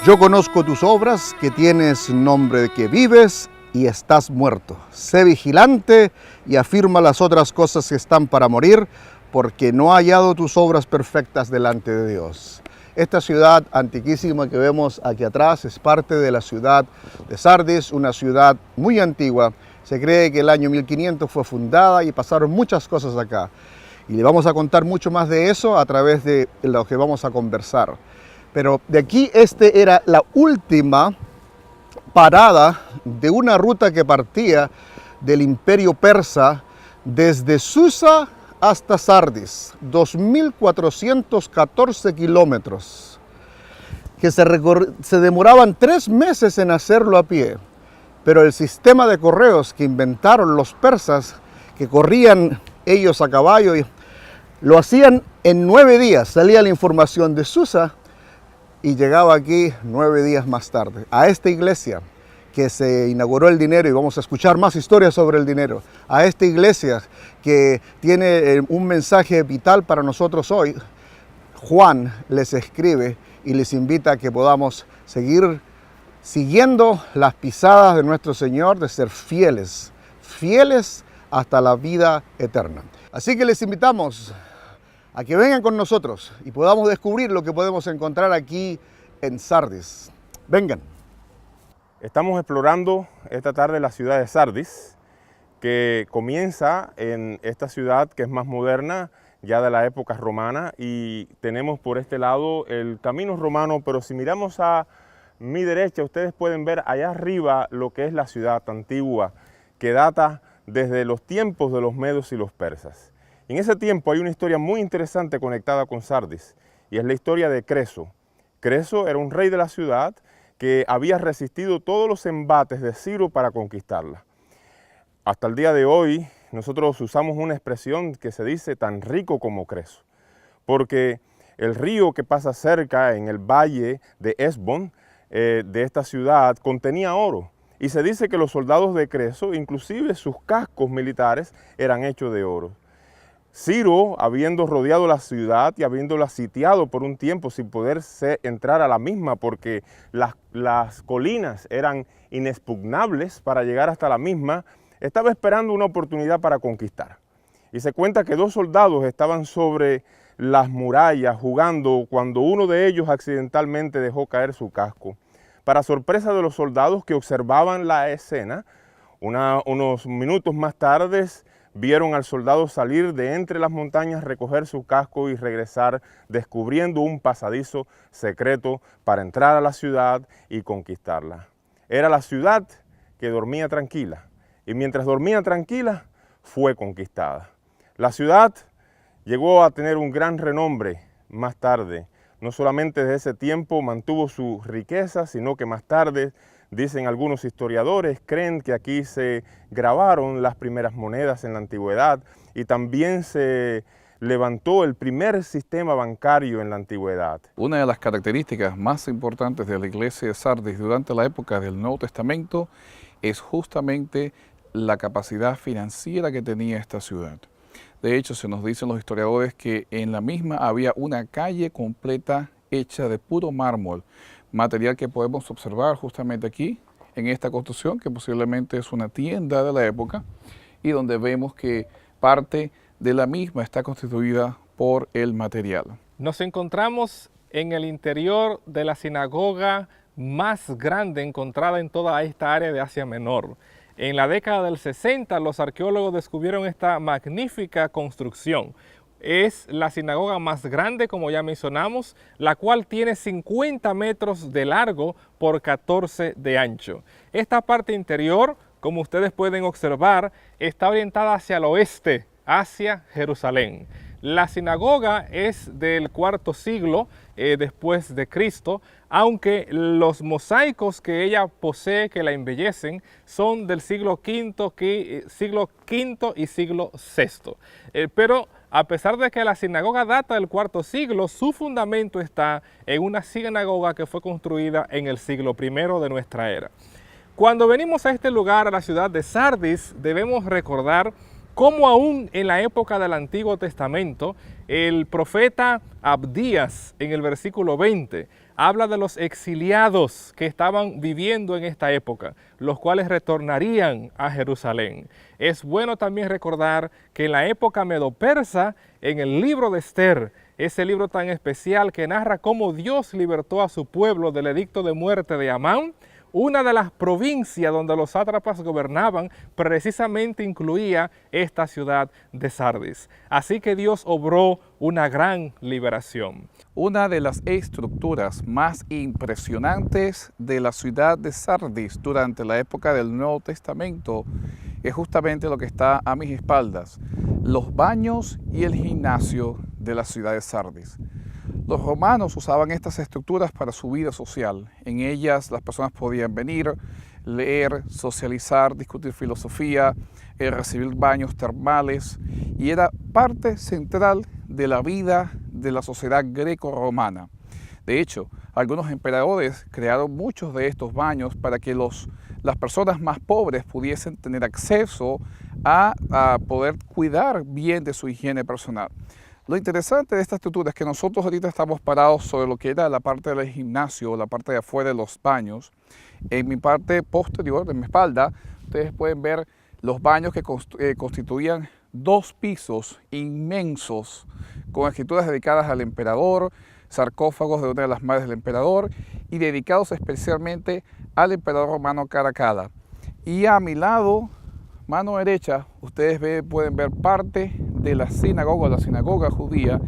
Yo conozco tus obras, que tienes nombre de que vives y estás muerto. Sé vigilante y afirma las otras cosas que están para morir, porque no ha hallado tus obras perfectas delante de Dios. Esta ciudad antiquísima que vemos aquí atrás es parte de la ciudad de Sardis, una ciudad muy antigua. Se cree que el año 1500 fue fundada y pasaron muchas cosas acá. Y le vamos a contar mucho más de eso a través de lo que vamos a conversar. Pero de aquí era la última parada de una ruta que partía del Imperio Persa desde Susa hasta Sardis, 2.414 kilómetros, que se demoraban 3 meses en hacerlo a pie. Pero el sistema de correos que inventaron los persas, que corrían ellos a caballo, lo hacían en 9 días. Salía la información de Susa y llegaba aquí 9 días más tarde, a esta iglesia que se inauguró el dinero, y vamos a escuchar más historias sobre el dinero, a esta iglesia que tiene un mensaje vital para nosotros hoy. Juan les escribe y les invita a que podamos seguir siguiendo las pisadas de nuestro Señor, de ser fieles, fieles hasta la vida eterna. Así que les invitamos a que vengan con nosotros y podamos descubrir lo que podemos encontrar aquí en Sardis. Vengan. Estamos explorando esta tarde la ciudad de Sardis, que comienza en esta ciudad que es más moderna, ya de la época romana, y tenemos por este lado el camino romano, pero si miramos a mi derecha, ustedes pueden ver allá arriba lo que es la ciudad antigua, que data desde los tiempos de los medos y los persas. En ese tiempo hay una historia muy interesante conectada con Sardis, y es la historia de Creso. Creso era un rey de la ciudad que había resistido todos los embates de Ciro para conquistarla. Hasta el día de hoy nosotros usamos una expresión que se dice tan rico como Creso, porque el río que pasa cerca en el valle de Esbón, de esta ciudad, contenía oro. Y se dice que los soldados de Creso, inclusive sus cascos militares, eran hechos de oro. Ciro, habiendo rodeado la ciudad y habiéndola sitiado por un tiempo sin poder entrar a la misma porque las colinas eran inexpugnables para llegar hasta la misma, estaba esperando una oportunidad para conquistar. Y se cuenta que 2 soldados estaban sobre las murallas jugando cuando uno de ellos accidentalmente dejó caer su casco. Para sorpresa de los soldados que observaban la escena, unos minutos más tarde, vieron al soldado salir de entre las montañas, recoger su casco y regresar, descubriendo un pasadizo secreto para entrar a la ciudad y conquistarla. Era la ciudad que dormía tranquila, y mientras dormía tranquila, fue conquistada. La ciudad llegó a tener un gran renombre más tarde. No solamente desde ese tiempo mantuvo su riqueza, sino que más tarde, dicen algunos historiadores, creen que aquí se grabaron las primeras monedas en la antigüedad y también se levantó el primer sistema bancario en la antigüedad. Una de las características más importantes de la iglesia de Sardis durante la época del Nuevo Testamento es justamente la capacidad financiera que tenía esta ciudad. De hecho, se nos dicen los historiadores que en la misma había una calle completa hecha de puro mármol, material que podemos observar justamente aquí, en esta construcción, que posiblemente es una tienda de la época, y donde vemos que parte de la misma está constituida por el material. Nos encontramos en el interior de la sinagoga más grande encontrada en toda esta área de Asia Menor. En la década del 60, los arqueólogos descubrieron esta magnífica construcción. Es la sinagoga más grande, como ya mencionamos, la cual tiene 50 metros de largo por 14 de ancho. Esta parte interior, como ustedes pueden observar, está orientada hacia el oeste, hacia Jerusalén. La sinagoga es del IV siglo después de Cristo, aunque los mosaicos que ella posee, que la embellecen, son del siglo V y siglo VI. Pero a pesar de que la sinagoga data del IV siglo, su fundamento está en una sinagoga que fue construida en el siglo I de nuestra era. Cuando venimos a este lugar, a la ciudad de Sardis, debemos recordar Como aún en la época del Antiguo Testamento, el profeta Abdías en el versículo 20 habla de los exiliados que estaban viviendo en esta época, los cuales retornarían a Jerusalén. Es bueno también recordar que en la época medo-persa, en el libro de Esther, ese libro tan especial que narra cómo Dios libertó a su pueblo del edicto de muerte de Amán, una de las provincias donde los sátrapas gobernaban precisamente incluía esta ciudad de Sardis. Así que Dios obró una gran liberación. Una de las estructuras más impresionantes de la ciudad de Sardis durante la época del Nuevo Testamento es justamente lo que está a mis espaldas, los baños y el gimnasio de la ciudad de Sardis. Los romanos usaban estas estructuras para su vida social. En ellas las personas podían venir, leer, socializar, discutir filosofía, recibir baños termales, y era parte central de la vida de la sociedad greco-romana. De hecho, algunos emperadores crearon muchos de estos baños para que las personas más pobres pudiesen tener acceso a poder cuidar bien de su higiene personal. Lo interesante de esta estructura es que nosotros ahorita estamos parados sobre lo que era la parte del gimnasio, la parte de afuera de los baños. En mi parte posterior, de mi espalda, ustedes pueden ver los baños que constituían 2 pisos inmensos con escrituras dedicadas al emperador, sarcófagos de una de las madres del emperador y dedicados especialmente al emperador romano Caracalla. Y a mi lado, mano derecha, ustedes pueden ver parte de la sinagoga judía,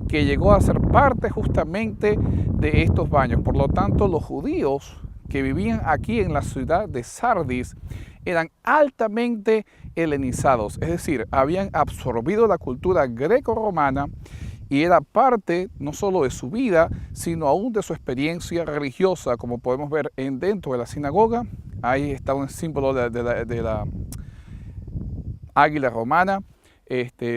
que llegó a ser parte justamente de estos baños. Por lo tanto, los judíos que vivían aquí en la ciudad de Sardis eran altamente helenizados, es decir, habían absorbido la cultura greco-romana y era parte no solo de su vida, sino aún de su experiencia religiosa, como podemos ver dentro de la sinagoga. Ahí está un símbolo de la águila romana.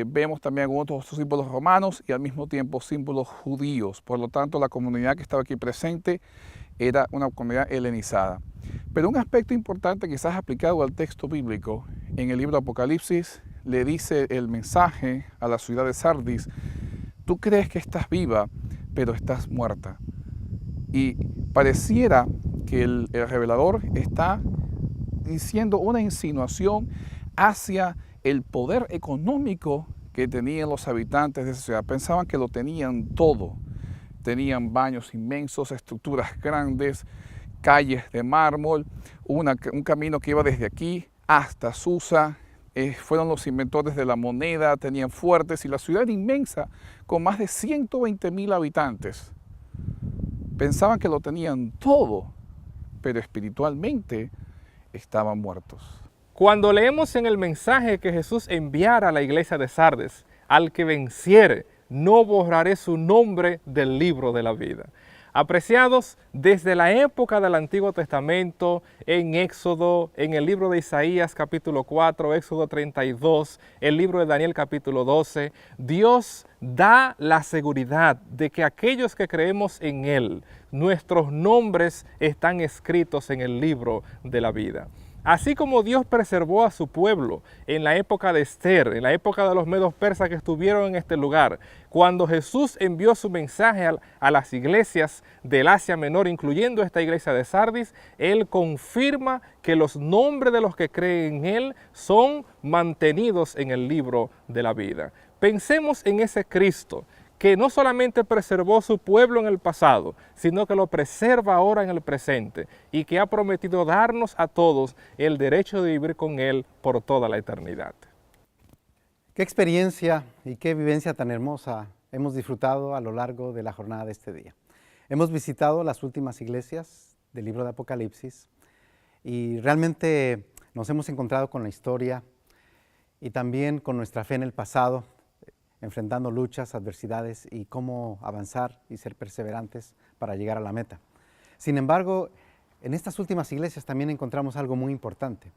Vemos también algunos otros símbolos romanos y al mismo tiempo símbolos judíos. Por lo tanto, la comunidad que estaba aquí presente era una comunidad helenizada. Pero un aspecto importante quizás aplicado al texto bíblico, en el libro de Apocalipsis le dice el mensaje a la ciudad de Sardis: tú crees que estás viva, pero estás muerta. Y pareciera que el revelador está diciendo una insinuación hacia el poder económico que tenían los habitantes de esa ciudad. Pensaban que lo tenían todo. Tenían baños inmensos, estructuras grandes, calles de mármol, un camino que iba desde aquí hasta Susa. Fueron los inventores de la moneda, tenían fuertes, y la ciudad era inmensa, con más de 120,000 habitantes. Pensaban que lo tenían todo, pero espiritualmente estaban muertos. Cuando leemos en el mensaje que Jesús enviara a la iglesia de Sardes: al que venciere, no borraré su nombre del libro de la vida. Apreciados, desde la época del Antiguo Testamento, en Éxodo, en el libro de Isaías capítulo 4, Éxodo 32, el libro de Daniel capítulo 12, Dios da la seguridad de que aquellos que creemos en Él, nuestros nombres están escritos en el libro de la vida. Así como Dios preservó a su pueblo en la época de Esther, en la época de los medos persas que estuvieron en este lugar, cuando Jesús envió su mensaje a las iglesias del Asia Menor, incluyendo esta iglesia de Sardis, Él confirma que los nombres de los que creen en Él son mantenidos en el libro de la vida. Pensemos en ese Cristo que no solamente preservó su pueblo en el pasado, sino que lo preserva ahora en el presente y que ha prometido darnos a todos el derecho de vivir con Él por toda la eternidad. Qué experiencia y qué vivencia tan hermosa hemos disfrutado a lo largo de la jornada de este día. Hemos visitado las últimas iglesias del libro de Apocalipsis y realmente nos hemos encontrado con la historia y también con nuestra fe en el pasado, enfrentando luchas, adversidades y cómo avanzar y ser perseverantes para llegar a la meta. Sin embargo, en estas últimas iglesias también encontramos algo muy importante,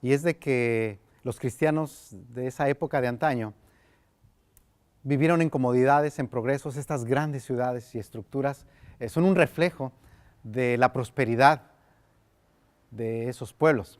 y es de que los cristianos de esa época de antaño vivieron en comodidades, en progresos. Estas grandes ciudades y estructuras son un reflejo de la prosperidad de esos pueblos.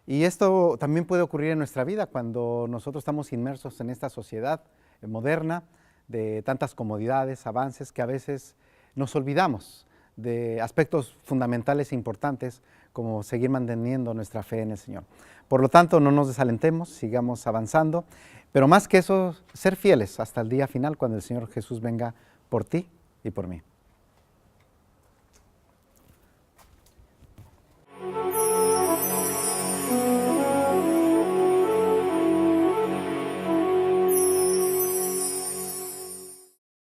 Y esto también puede ocurrir en nuestra vida cuando nosotros estamos inmersos en esta sociedad moderna de tantas comodidades, avances, que a veces nos olvidamos de aspectos fundamentales e importantes como seguir manteniendo nuestra fe en el Señor. Por lo tanto, no nos desalentemos, sigamos avanzando, pero más que eso, ser fieles hasta el día final cuando el Señor Jesús venga por ti y por mí.